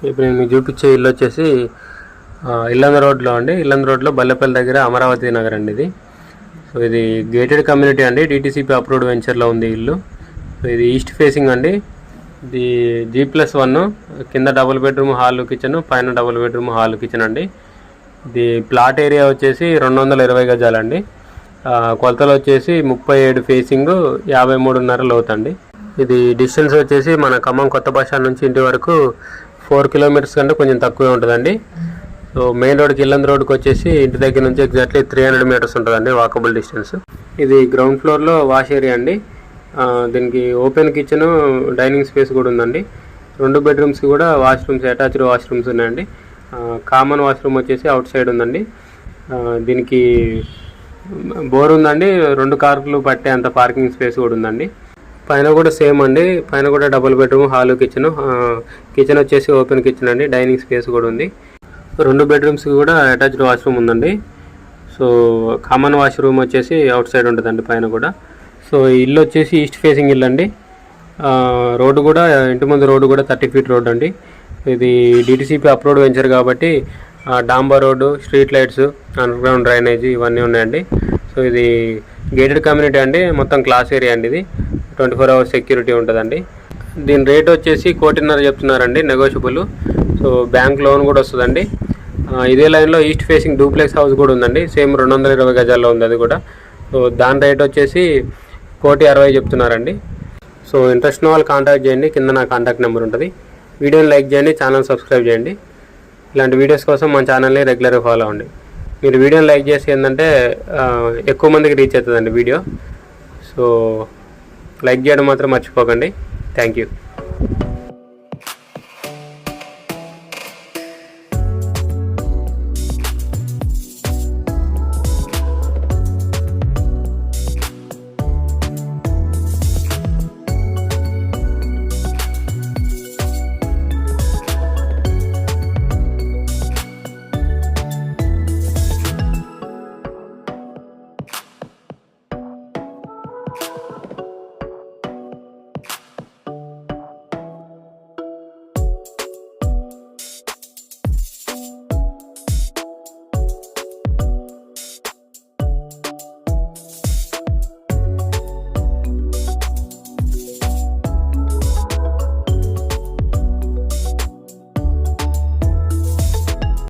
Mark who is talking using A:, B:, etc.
A: ఇప్పుడు నేను మీకు చూపించే ఇల్లు వచ్చేసి ఇల్లంద రోడ్లో అండి. ఇల్లంద రోడ్లో బల్లెపల్లి దగ్గర అమరావతి నగర్ అండి ఇది. సో ఇది గేటెడ్ కమ్యూనిటీ అండి, డిటీసీపీ అప్రూవ్డ్ వెంచర్లో ఉంది ఇల్లు. సో ఇది ఈస్ట్ ఫేసింగ్ అండి. ఇది G+1, కింద డబుల్ బెడ్రూమ్ హాల్ కిచెన్, పైన డబుల్ బెడ్రూమ్ హాల్ కిచెన్ అండి. ఇది ప్లాట్ ఏరియా వచ్చేసి 220 గజాలండి. కొలతలు వచ్చేసి 37 ఫేసింగ్, 53.5 లోతండి. ఇది డిస్టెన్స్ వచ్చేసి మన ఖమ్మం కొత్త బస్ స్టాండ్ నుంచి ఇంటి వరకు 4 కిలోమీటర్స్ కంటే కొంచెం తక్కువే ఉంటుందండి. సో మెయిన్ రోడ్కి ఇల్లంద రోడ్కి వచ్చేసి ఇంటి దగ్గర నుంచి ఎగ్జాక్ట్లీ 300 మీటర్స్ ఉంటుందండి వాకబుల్ డిస్టెన్స్. ఇది గ్రౌండ్ ఫ్లోర్లో వాష్ ఏరియా అండి. దీనికి ఓపెన్ కిచెన్, డైనింగ్ స్పేస్ కూడా ఉందండి. 2 బెడ్రూమ్స్కి కూడా వాష్రూమ్స్, అటాచ్డ్ వాష్రూమ్స్ ఉన్నాయండి. కామన్ వాష్రూమ్ వచ్చేసి అవుట్ సైడ్ ఉందండి. దీనికి బోర్ ఉందండి. 2 కార్లు పట్టే అంత పార్కింగ్ స్పేస్ కూడా ఉందండి. పైన కూడా సేమ్ అండి. పైన కూడా double bedroom hall kitchen, kitchen వచ్చేసి ఓపెన్ కిచెన్ అండి. డైనింగ్ స్పేస్ కూడా ఉంది. 2 బెడ్రూమ్స్కి కూడా అటాచ్డ్ వాష్రూమ్ ఉందండి. సో కామన్ వాష్రూమ్ వచ్చేసి అవుట్ సైడ్ ఉంటుందండి పైన కూడా. సో ఇల్లు వచ్చేసి ఈస్ట్ ఫేసింగ్ ఇల్లు అండి. రోడ్డు కూడా, ఇంటి ముందు రోడ్డు కూడా 30 ఫీట్ రోడ్ అండి. ఇది డిటీసీపీ అప్రూవ్డ్ వెంచర్ కాబట్టి డాంబర్ road, street lights, underground drainage ఇవన్నీ ఉన్నాయండి. సో ఇది గేటెడ్ కమ్యూనిటీ అండి. మొత్తం క్లాస్ ఏరియా అండి. ఇది 24 అవర్స్ సెక్యూరిటీ ఉంటుందండి. దీని రేట్ వచ్చేసి 1,50,00,000 చెప్తున్నారండి, నెగోషియబుల్. సో బ్యాంక్ లోన్ కూడా వస్తుందండి. ఇదే లైన్లో ఈస్ట్ ఫేసింగ్ డూప్లెక్స్ హౌస్ కూడా ఉందండి. సేమ్ 220 గజాల్లో ఉంది అది కూడా. సో దాని రేట్ వచ్చేసి 1,60,000 చెప్తున్నారండి. సో ఇంట్రెస్ట్ ఉన్న వాళ్ళు కాంటాక్ట్ చేయండి. కింద నా కాంటాక్ట్ నెంబర్ ఉంటుంది. వీడియోని లైక్ చేయండి, ఛానల్ సబ్స్క్రైబ్ చేయండి. ఇలాంటి వీడియోస్ కోసం మన ఛానల్ని రెగ్యులర్గా ఫాలో అవ్వండి. మీరు వీడియోని లైక్ చేసి ఏంటంటే ఎక్కువ మందికి రీచ్ అవుతుందండి వీడియో. సో లైక్ చేయడం మాత్రం మర్చిపోకండి. Thank you.